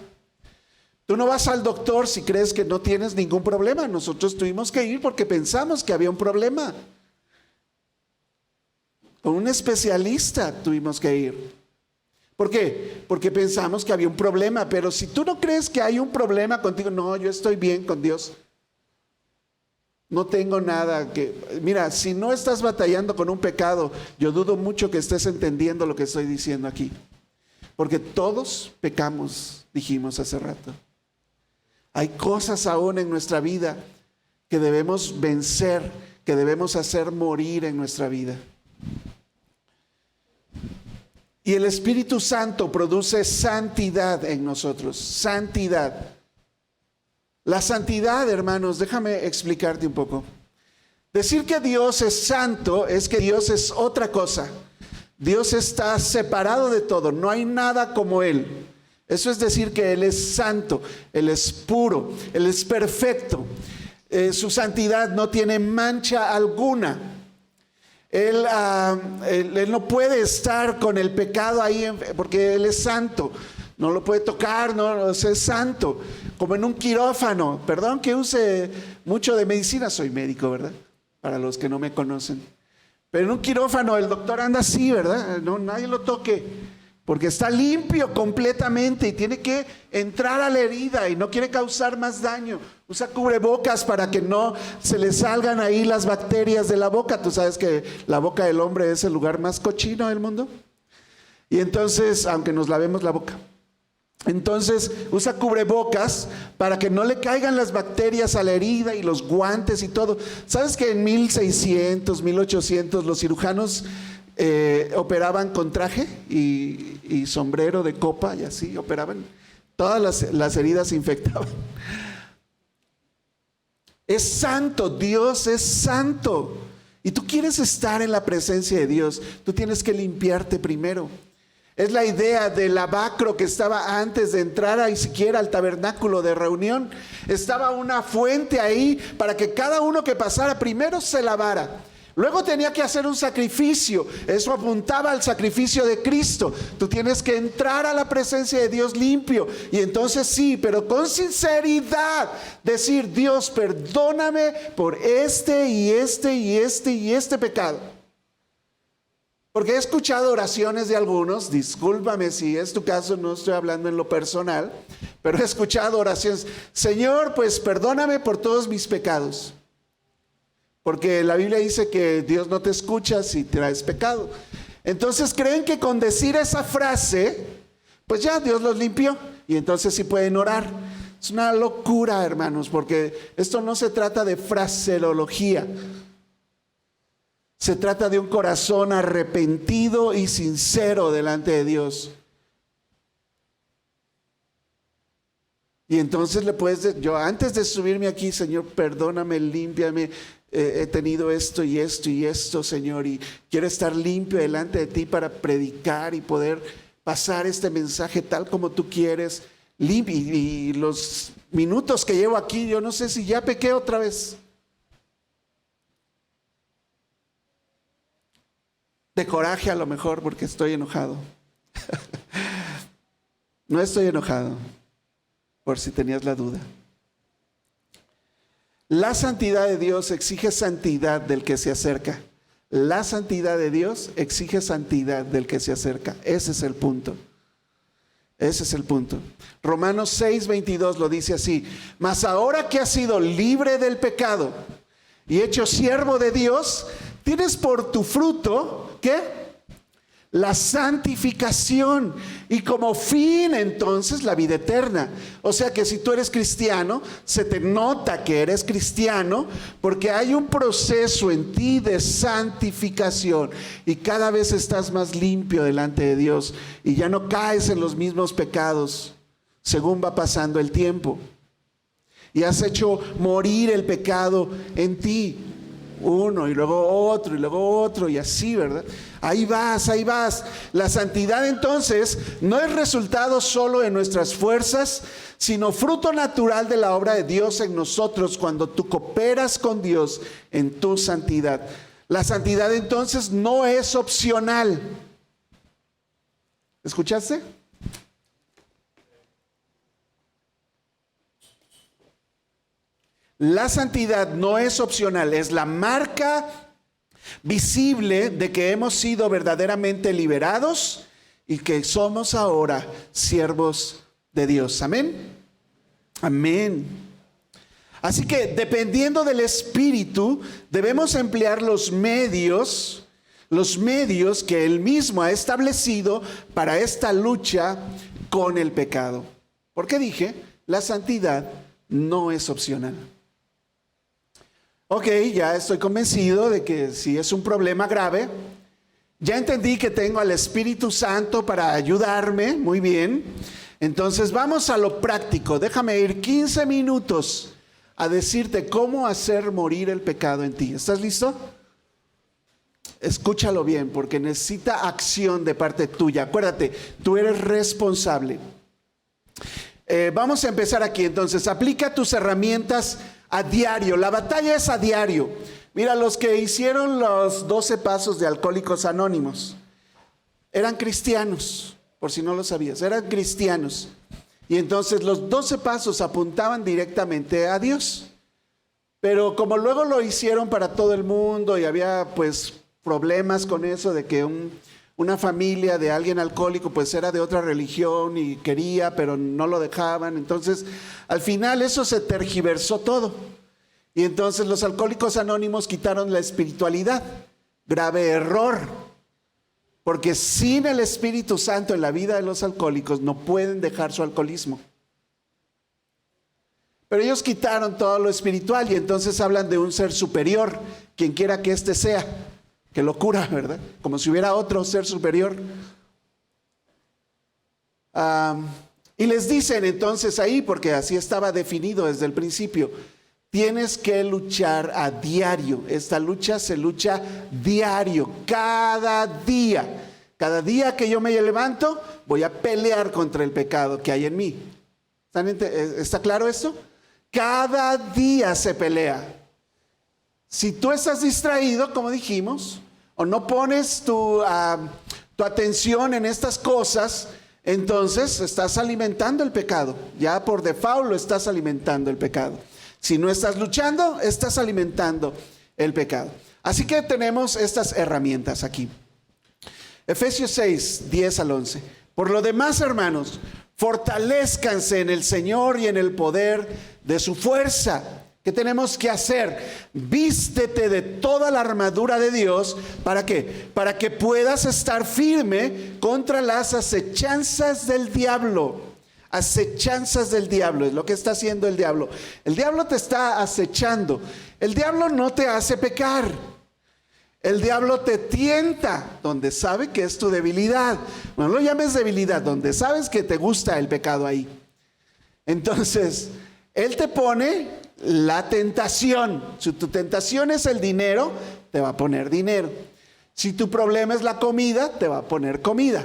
Tú no vas al doctor si crees que no tienes ningún problema. Nosotros tuvimos que ir porque pensamos que había un problema. Con un especialista tuvimos que ir. ¿Por qué? Porque pensamos que había un problema. Pero si tú no crees que hay un problema contigo, no, yo estoy bien con Dios. No tengo nada que... Mira, si no estás batallando con un pecado, yo dudo mucho que estés entendiendo lo que estoy diciendo aquí. Porque todos pecamos, dijimos hace rato. Hay cosas aún en nuestra vida que debemos vencer, que debemos hacer morir en nuestra vida. Y el Espíritu Santo produce santidad en nosotros, santidad. La santidad, hermanos, déjame explicarte un poco. Decir que Dios es santo es que Dios es otra cosa. Dios está separado de todo, no hay nada como Él. Eso es decir que Él es santo, Él es puro, Él es perfecto. Su santidad no tiene mancha alguna. Él no puede estar con el pecado ahí porque Él es santo. No lo puede tocar, no, es santo. Como en un quirófano. Perdón que use mucho de medicina, soy médico, ¿verdad? Para los que no me conocen. Pero en un quirófano el doctor anda así, ¿verdad? No, nadie lo toque. Porque está limpio completamente y tiene que entrar a la herida y no quiere causar más daño. Usa cubrebocas para que no se le salgan ahí las bacterias de la boca. Tú sabes que la boca del hombre es el lugar más cochino del mundo. Y entonces, aunque nos lavemos la boca. Entonces usa cubrebocas para que no le caigan las bacterias a la herida y los guantes y todo. ¿Sabes que en 1600, 1800 los cirujanos operaban con traje y sombrero de copa y así operaban? Todas las heridas se infectaban. Es santo, Dios es santo. Y tú quieres estar en la presencia de Dios, tú tienes que limpiarte primero. Es la idea del lavacro que estaba antes de entrar ahí siquiera al tabernáculo de reunión. Estaba una fuente ahí para que cada uno que pasara primero se lavara. Luego tenía que hacer un sacrificio. Eso apuntaba al sacrificio de Cristo. Tú tienes que entrar a la presencia de Dios limpio. Y entonces sí, pero con sinceridad, decir: Dios, perdóname por este y este y este y este pecado. Porque he escuchado oraciones de algunos, discúlpame si es tu caso, no estoy hablando en lo personal, pero he escuchado oraciones: Señor, pues perdóname por todos mis pecados. Porque la Biblia dice que Dios no te escucha si traes pecado. Entonces creen que con decir esa frase, pues ya Dios los limpió y entonces sí pueden orar. Es una locura, hermanos, porque esto no se trata de fraseología. Se trata de un corazón arrepentido y sincero delante de Dios. Y entonces le puedes decir: yo antes de subirme aquí, Señor, perdóname, límpiame, he tenido esto y esto y esto, Señor, y quiero estar limpio delante de ti para predicar y poder pasar este mensaje tal como tú quieres. Y los minutos que llevo aquí, yo no sé si ya pequé otra vez. De coraje a lo mejor, porque estoy enojado. No estoy enojado, por si tenías la duda. La santidad de Dios exige santidad del que se acerca. La santidad de Dios exige santidad del que se acerca. Ese es el punto. Ese es el punto. Romanos 6:22 lo dice así: mas ahora que has sido libre del pecado y hecho siervo de Dios, tienes por tu fruto, ¿qué? La santificación, y como fin entonces la vida eterna. O sea que si tú eres cristiano, se te nota que eres cristiano porque hay un proceso en ti de santificación y cada vez estás más limpio delante de Dios y ya no caes en los mismos pecados según va pasando el tiempo. Y has hecho morir el pecado en ti. Uno y luego otro y así, ¿verdad? Ahí vas, ahí vas. La santidad entonces no es resultado solo de nuestras fuerzas, sino fruto natural de la obra de Dios en nosotros cuando tú cooperas con Dios en tu santidad. La santidad entonces no es opcional. ¿Escuchaste? La santidad no es opcional, es la marca visible de que hemos sido verdaderamente liberados y que somos ahora siervos de Dios. Amén. Amén. Así que dependiendo del Espíritu, debemos emplear los medios que Él mismo ha establecido para esta lucha con el pecado. ¿Por qué dije? La santidad no es opcional. Ok, ya estoy convencido de que si es un problema grave, ya entendí que tengo al Espíritu Santo para ayudarme, muy bien. Entonces vamos a lo práctico. Déjame ir 15 minutos a decirte cómo hacer morir el pecado en ti. ¿Estás listo? Escúchalo bien, porque necesita acción de parte tuya. Acuérdate, tú eres responsable. Vamos a empezar aquí. Entonces, aplica tus herramientas a diario. La batalla es a diario. Mira, los que hicieron los 12 pasos de Alcohólicos Anónimos eran cristianos, por si no lo sabías, eran cristianos. Y entonces los 12 pasos apuntaban directamente a Dios. Pero como luego lo hicieron para todo el mundo y había pues problemas con eso de que una familia de alguien alcohólico pues era de otra religión y quería, pero no lo dejaban. Entonces, al final eso se tergiversó todo. Y entonces los Alcohólicos Anónimos quitaron la espiritualidad. Grave error. Porque sin el Espíritu Santo en la vida de los alcohólicos no pueden dejar su alcoholismo. Pero ellos quitaron todo lo espiritual y entonces hablan de un ser superior, quien quiera que éste sea. Qué locura, ¿verdad? Como si hubiera otro ser superior. Y les dicen entonces ahí, porque así estaba definido desde el principio, tienes que luchar a diario. Esta lucha se lucha diario, cada día. Cada día que yo me levanto, voy a pelear contra el pecado que hay en mí. ¿Está claro esto? Cada día se pelea. Si tú estás distraído, como dijimos, o no pones tu atención en estas cosas, entonces estás alimentando el pecado. Ya por default lo estás alimentando el pecado. Si no estás luchando, estás alimentando el pecado. Así que tenemos estas herramientas aquí. Efesios 6, 10 al 11. Por lo demás, hermanos, fortalézcanse en el Señor y en el poder de su fuerza. ¿Qué tenemos que hacer? Vístete de toda la armadura de Dios. ¿Para qué? Para que puedas estar firme contra las acechanzas del diablo. Acechanzas del diablo, es lo que está haciendo el diablo. El diablo te está acechando. El diablo no te hace pecar. El diablo te tienta donde sabe que es tu debilidad. No lo llames debilidad, donde sabes que te gusta el pecado ahí. Entonces, él te pone la tentación. Si tu tentación es el dinero, te va a poner dinero. Si tu problema es la comida, te va a poner comida.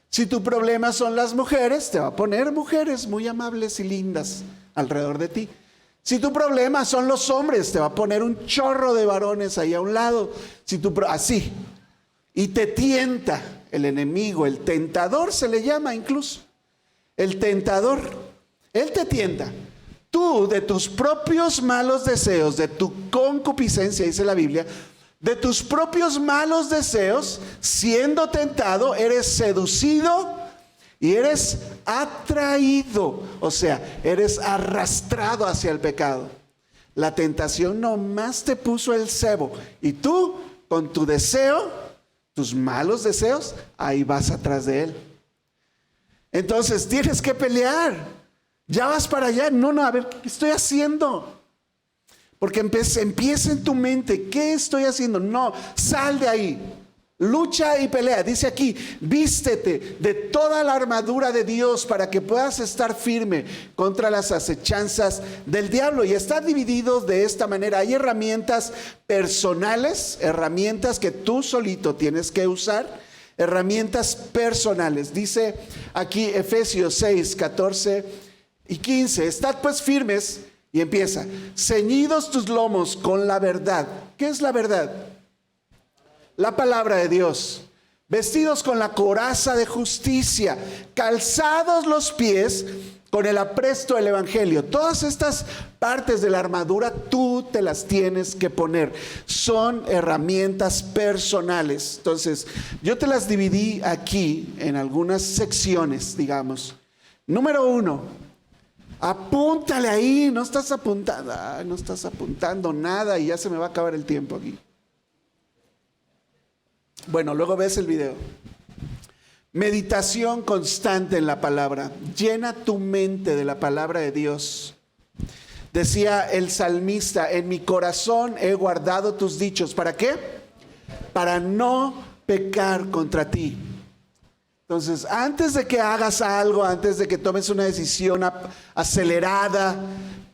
Si tu problema son las mujeres, te va a poner mujeres muy amables y lindas alrededor de ti. Si tu problema son los hombres, te va a poner un chorro de varones ahí a un lado. Así. Y te tienta el enemigo, el tentador se le llama incluso. El tentador, él te tienta. Tú, de tus propios malos deseos, de tu concupiscencia, dice la Biblia, de tus propios malos deseos, siendo tentado, eres seducido y eres atraído. O sea, eres arrastrado hacia el pecado. La tentación nomás te puso el cebo. Y tú, con tu deseo, tus malos deseos, ahí vas atrás de él. Entonces, tienes que pelear. Ya vas para allá. No, a ver, ¿qué estoy haciendo? Porque empieza en tu mente, ¿qué estoy haciendo? No, sal de ahí. Lucha y pelea. Dice aquí, vístete de toda la armadura de Dios para que puedas estar firme contra las acechanzas del diablo. Y está dividido de esta manera. Hay herramientas personales, herramientas que tú solito tienes que usar, herramientas personales. Dice aquí Efesios 6, 14 y 15, estad pues firmes, y empieza, ceñidos tus lomos con la verdad. ¿Qué es la verdad? La palabra de Dios. Vestidos con la coraza de justicia, calzados los pies con el apresto del evangelio. Todas estas partes de la armadura tú te las tienes que poner. Son herramientas personales. Entonces, yo te las dividí aquí en algunas secciones, digamos. Número 1. Apúntale ahí, no estás apuntando nada y ya se me va a acabar el tiempo aquí. Bueno, luego ves el video. Meditación constante en la palabra. Llena tu mente de la palabra de Dios. Decía el salmista, en mi corazón he guardado tus dichos. ¿Para qué? Para no pecar contra ti. Entonces, antes de que hagas algo, antes de que tomes una decisión acelerada,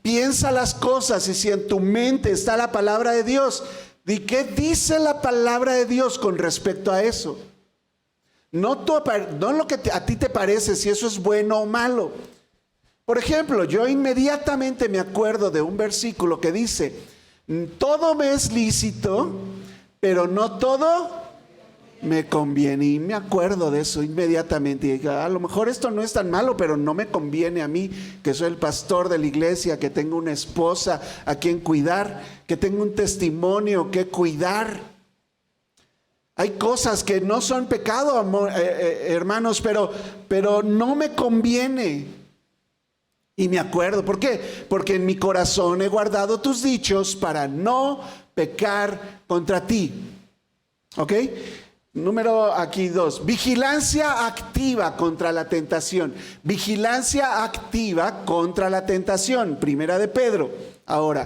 piensa las cosas, y si en tu mente está la palabra de Dios, di qué dice la palabra de Dios con respecto a eso. No lo que a ti te parece, si eso es bueno o malo. Por ejemplo, yo inmediatamente me acuerdo de un versículo que dice, todo me es lícito, pero no todo me conviene. Y me acuerdo de eso inmediatamente. Y dije, a lo mejor esto no es tan malo, pero no me conviene a mí, que soy el pastor de la iglesia, que tengo una esposa a quien cuidar, que tengo un testimonio que cuidar. Hay cosas que no son pecado, hermanos, pero no me conviene. Y me acuerdo, ¿por qué? Porque en mi corazón he guardado tus dichos para no pecar contra ti. ¿Ok? Número aquí 2. Vigilancia activa contra la tentación. Vigilancia activa contra la tentación. Primera de Pedro. Ahora,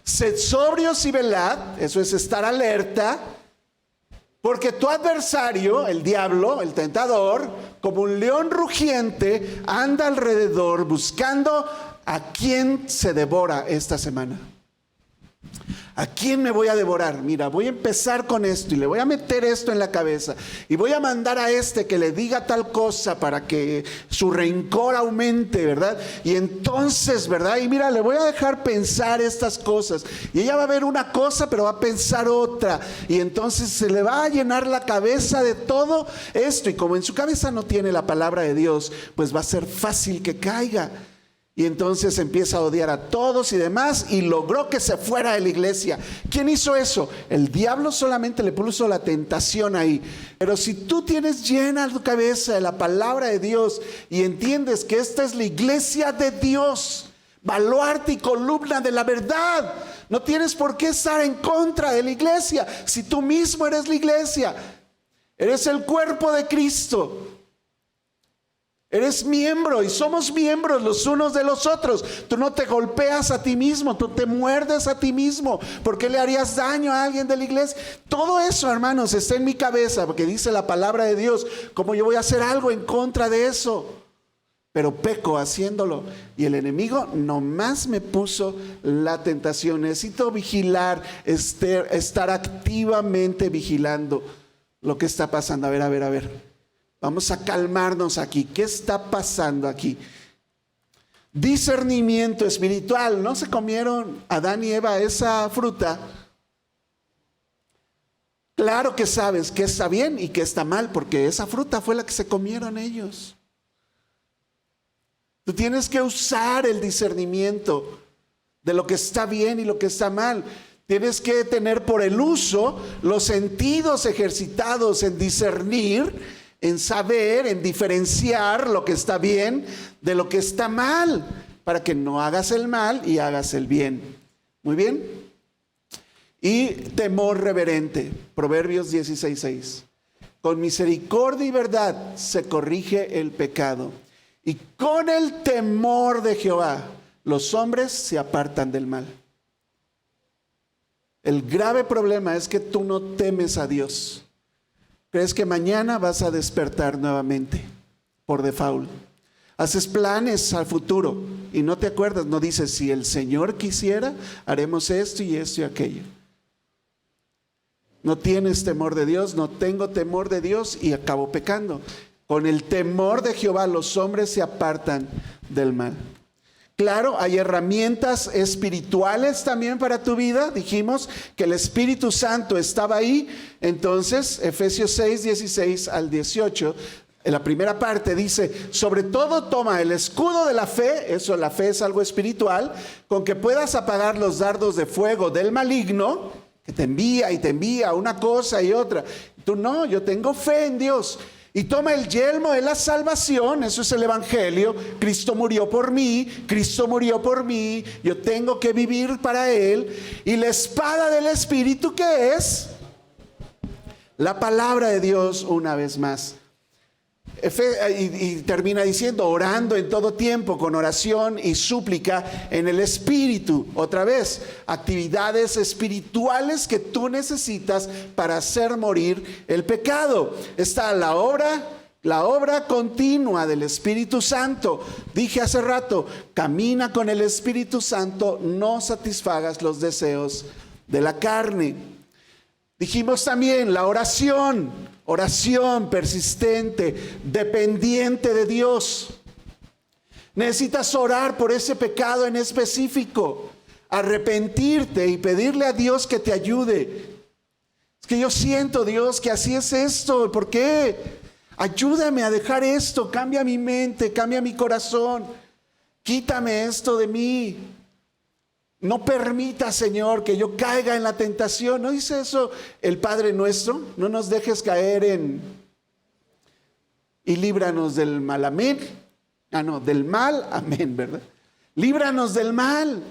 sed sobrios y velad. Eso es estar alerta. Porque tu adversario, el diablo, el tentador, como un león rugiente, anda alrededor buscando a quién se devora esta semana. ¿A quién me voy a devorar? Mira, voy a empezar con esto y le voy a meter esto en la cabeza. Y voy a mandar a este que le diga tal cosa para que su rencor aumente, ¿verdad? Y entonces, ¿verdad? Y mira, le voy a dejar pensar estas cosas. Y ella va a ver una cosa, pero va a pensar otra. Y entonces se le va a llenar la cabeza de todo esto. Y como en su cabeza no tiene la palabra de Dios, pues va a ser fácil que caiga. Y entonces empieza a odiar a todos y demás, y logró que se fuera de la iglesia. ¿Quién hizo eso? El diablo solamente le puso la tentación ahí. Pero si tú tienes llena tu cabeza de la palabra de Dios y entiendes que esta es la iglesia de Dios, baluarte y columna de la verdad, no tienes por qué estar en contra de la iglesia. Si tú mismo eres la iglesia, eres el cuerpo de Cristo. Eres miembro y somos miembros los unos de los otros. Tú no te golpeas a ti mismo, tú te muerdes a ti mismo. ¿Por qué le harías daño a alguien de la iglesia? Todo eso, hermanos, está en mi cabeza porque dice la palabra de Dios. ¿Cómo yo voy a hacer algo en contra de eso? Pero peco haciéndolo. Y el enemigo nomás me puso la tentación. Necesito vigilar, estar activamente vigilando lo que está pasando. A ver. Vamos a calmarnos aquí. ¿Qué está pasando aquí? Discernimiento espiritual. ¿No se comieron Adán y Eva esa fruta? Claro que sabes que está bien y que está mal, porque esa fruta fue la que se comieron ellos. Tú tienes que usar el discernimiento de lo que está bien y lo que está mal. Tienes que tener por el uso los sentidos ejercitados en discernir, en saber, en diferenciar lo que está bien de lo que está mal, para que no hagas el mal y hagas el bien. Muy bien. Y temor reverente, Proverbios 16:6. Con misericordia y verdad se corrige el pecado, y con el temor de Jehová los hombres se apartan del mal. El grave problema es que tú no temes a Dios. Crees que mañana vas a despertar nuevamente por default. Haces planes al futuro y no te acuerdas, no dices, si el Señor quisiera, haremos esto y esto y aquello. No tienes temor de Dios, no tengo temor de Dios y acabo pecando. Con el temor de Jehová los hombres se apartan del mal. Claro, hay herramientas espirituales también para tu vida. Dijimos que el Espíritu Santo estaba ahí. Entonces, Efesios 6, 16 al 18, en la primera parte dice, sobre todo toma el escudo de la fe, eso, la fe es algo espiritual, con que puedas apagar los dardos de fuego del maligno, que te envía una cosa y otra. Tú no, yo tengo fe en Dios. Y toma el yelmo de la salvación, eso es el evangelio. Cristo murió por mí, yo tengo que vivir para Él. Y la espada del Espíritu, ¿qué es? La palabra de Dios, una vez más. Y termina diciendo, orando en todo tiempo, con oración y súplica en el Espíritu. Otra vez, actividades espirituales que tú necesitas para hacer morir el pecado. Está la obra continua del Espíritu Santo. Dije hace rato, camina con el Espíritu Santo, no satisfagas los deseos de la carne. Dijimos también la oración persistente, dependiente de Dios. Necesitas orar por ese pecado en específico, arrepentirte y pedirle a Dios que te ayude. Es que yo siento, Dios, que así es esto. ¿Por qué? Ayúdame a dejar esto, cambia mi mente, cambia mi corazón, quítame esto de mí. No permita, Señor, que yo caiga en la tentación. ¿No dice eso el Padre nuestro? No nos dejes caer y líbranos del mal, amén. Del mal, amén, ¿verdad? Líbranos del mal.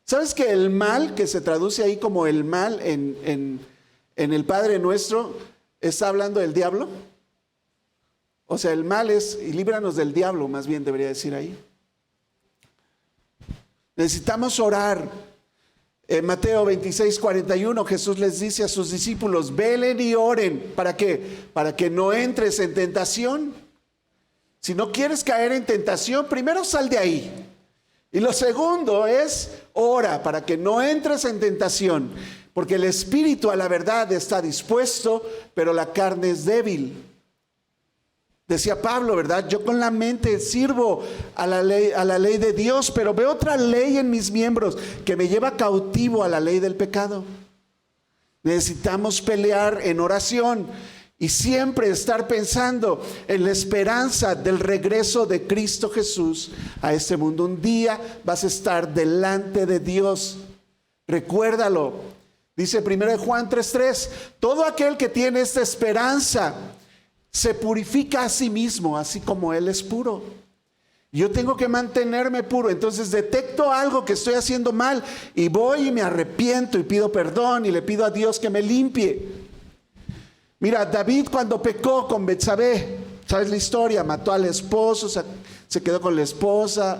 ¿Sabes que el mal, que se traduce ahí como el mal en el Padre nuestro, está hablando del diablo? O sea, el mal es, y líbranos del diablo, más bien debería decir ahí. Necesitamos orar. En Mateo 26:41 Jesús les dice a sus discípulos, velen y oren. ¿Para qué? Para que no entres en tentación. Si no quieres caer en tentación, primero sal de ahí. Y lo segundo es, ora para que no entres en tentación. Porque el espíritu a la verdad está dispuesto, pero la carne es débil. Decía Pablo, ¿verdad? Yo con la mente sirvo a la ley de Dios, pero veo otra ley en mis miembros que me lleva cautivo a la ley del pecado. Necesitamos pelear en oración y siempre estar pensando en la esperanza del regreso de Cristo Jesús a este mundo. Un día vas a estar delante de Dios. Recuérdalo. Dice 1 Juan 3:3, todo aquel que tiene esta esperanza se purifica a sí mismo, así como Él es puro. Yo tengo que mantenerme puro. Entonces detecto algo que estoy haciendo mal y voy y me arrepiento y pido perdón y le pido a Dios que me limpie. Mira, David cuando pecó con Betsabé, ¿sabes la historia? Mató al esposo, se quedó con la esposa,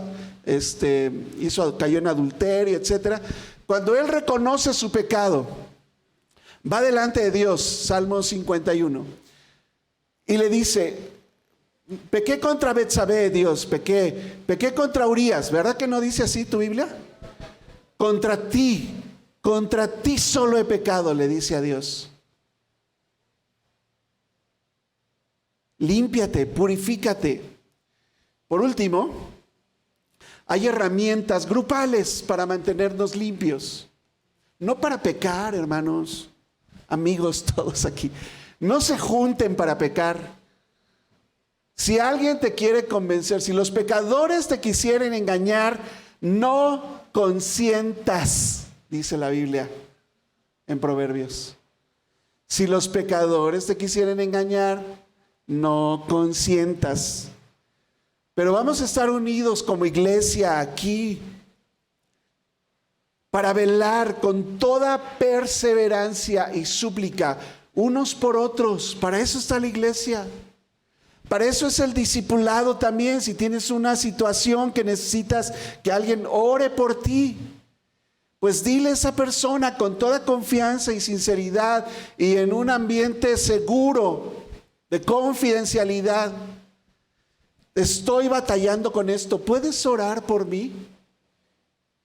cayó en adulterio, etc. Cuando él reconoce su pecado, va delante de Dios, Salmo 51. Y le dice, pequé contra Betsabé, Dios, pequé contra Urías. ¿Verdad que no dice así tu Biblia? Contra ti solo he pecado, le dice a Dios. Límpiate, purifícate. Por último, hay herramientas grupales para mantenernos limpios. No para pecar, hermanos, amigos todos aquí. No se junten para pecar. Si alguien te quiere convencer, si los pecadores te quisieren engañar, no consientas, dice la Biblia en Proverbios. Si los pecadores te quisieren engañar, no consientas. Pero vamos a estar unidos como iglesia aquí para velar con toda perseverancia y súplica unos por otros. Para eso está la iglesia. Para eso es el discipulado también. Si tienes una situación que necesitas que alguien ore por ti, pues dile a esa persona con toda confianza y sinceridad y en un ambiente seguro de confidencialidad: estoy batallando con esto, ¿puedes orar por mí?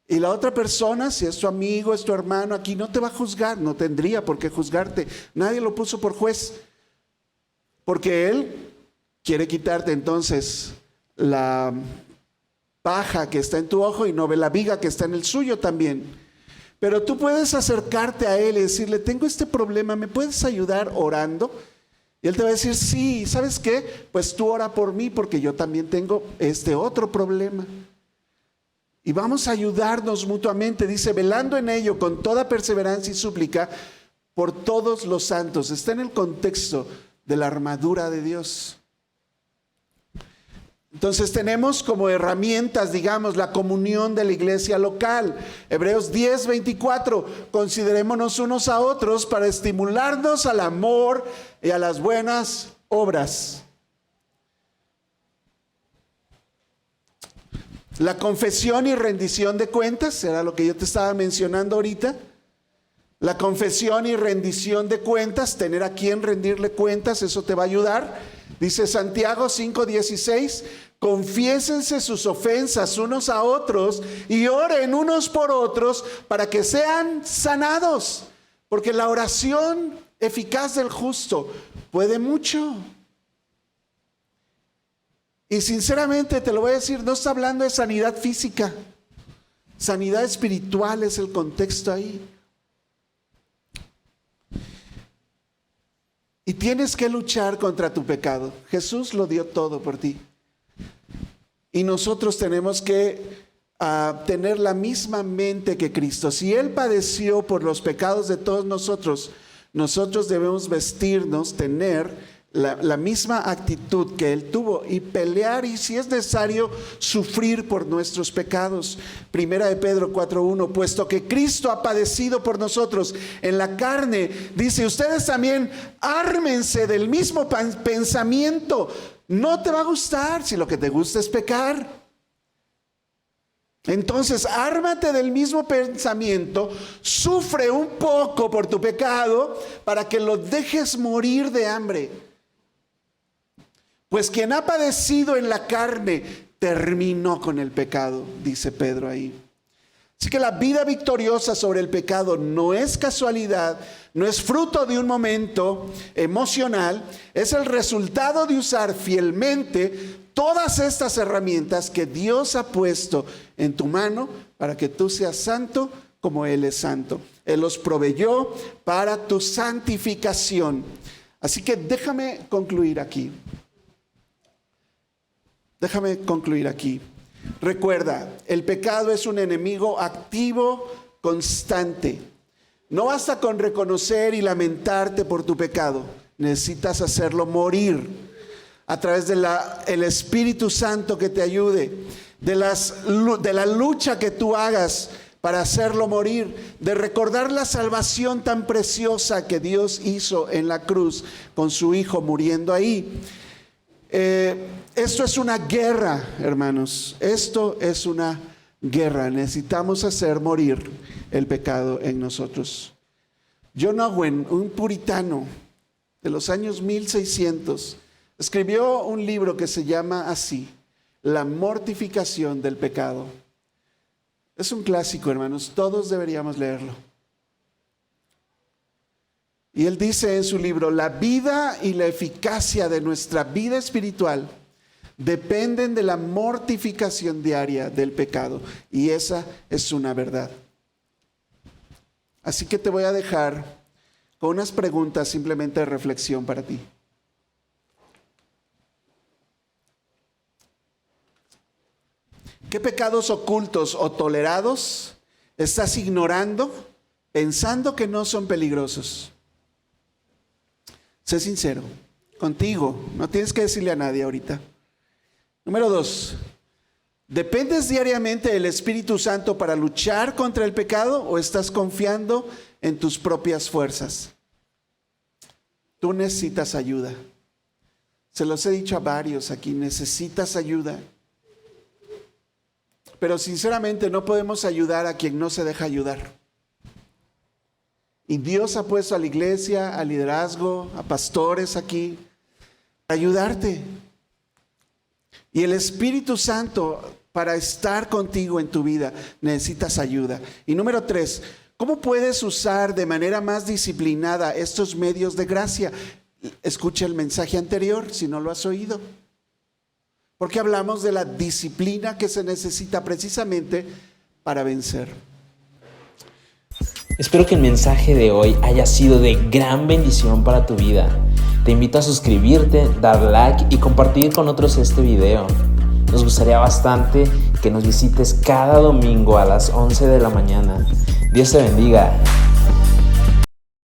Y la otra persona, si es tu amigo, es tu hermano, aquí no te va a juzgar, no tendría por qué juzgarte. Nadie lo puso por juez, porque él quiere quitarte entonces la paja que está en tu ojo y no ve la viga que está en el suyo también. Pero tú puedes acercarte a él y decirle: tengo este problema, ¿me puedes ayudar orando? Y él te va a decir: sí, ¿sabes qué? Pues tú ora por mí porque yo también tengo este otro problema. Y vamos a ayudarnos mutuamente. Dice: velando en ello con toda perseverancia y súplica por todos los santos. Está en el contexto de la armadura de Dios. Entonces tenemos como herramientas, digamos, la comunión de la iglesia local. Hebreos 10:24, considerémonos unos a otros para estimularnos al amor y a las buenas obras. La confesión y rendición de cuentas, era lo que yo te estaba mencionando ahorita. La confesión y rendición de cuentas, tener a quien rendirle cuentas, eso te va a ayudar. Dice Santiago 5:16, confiésense sus ofensas unos a otros y oren unos por otros para que sean sanados. Porque la oración eficaz del justo puede mucho. Y sinceramente te lo voy a decir, no está hablando de sanidad física. Sanidad espiritual es el contexto ahí. Y tienes que luchar contra tu pecado. Jesús lo dio todo por ti. Y nosotros tenemos que tener la misma mente que Cristo. Si Él padeció por los pecados de todos nosotros, nosotros debemos vestirnos, tener la misma actitud que Él tuvo y pelear, y si es necesario, sufrir por nuestros pecados. Primera de Pedro 4:1, puesto que Cristo ha padecido por nosotros en la carne, dice, ustedes también ármense del mismo pensamiento. No te va a gustar si lo que te gusta es pecar. Entonces, ármate del mismo pensamiento, sufre un poco por tu pecado para que lo dejes morir de hambre. Pues quien ha padecido en la carne terminó con el pecado, dice Pedro ahí. Así que la vida victoriosa sobre el pecado no es casualidad, no es fruto de un momento emocional, es el resultado de usar fielmente todas estas herramientas que Dios ha puesto en tu mano para que tú seas santo como Él es santo. Él los proveyó para tu santificación. Así que déjame concluir aquí. Recuerda, el pecado es un enemigo activo, constante. No basta con reconocer y lamentarte por tu pecado. Necesitas hacerlo morir a través del Espíritu Santo que te ayude, de la lucha que tú hagas para hacerlo morir, de recordar la salvación tan preciosa que Dios hizo en la cruz con su Hijo muriendo ahí. Esto es una guerra, hermanos. Esto es una guerra. Necesitamos hacer morir el pecado en nosotros. John Owen, un puritano de los años 1600, escribió un libro que se llama así, La mortificación del pecado. Es un clásico, hermanos. Todos deberíamos leerlo. Y él dice en su libro, la vida y la eficacia de nuestra vida espiritual dependen de la mortificación diaria del pecado. Y esa es una verdad. Así que te voy a dejar con unas preguntas simplemente de reflexión para ti. ¿Qué pecados ocultos o tolerados estás ignorando pensando que no son peligrosos? Sé sincero, contigo, no tienes que decirle a nadie ahorita. Número 2, ¿dependes diariamente del Espíritu Santo para luchar contra el pecado o estás confiando en tus propias fuerzas? Tú necesitas ayuda. Se los he dicho a varios aquí, necesitas ayuda. Pero sinceramente no podemos ayudar a quien no se deja ayudar. Y Dios ha puesto a la iglesia, al liderazgo, a pastores aquí, para ayudarte. Y el Espíritu Santo, para estar contigo en tu vida, necesitas ayuda. Y número 3, ¿cómo puedes usar de manera más disciplinada estos medios de gracia? Escucha el mensaje anterior, si no lo has oído. Porque hablamos de la disciplina que se necesita precisamente para vencer. Espero que el mensaje de hoy haya sido de gran bendición para tu vida. Te invito a suscribirte, dar like y compartir con otros este video. Nos gustaría bastante que nos visites cada domingo a las 11 de la mañana. Dios te bendiga.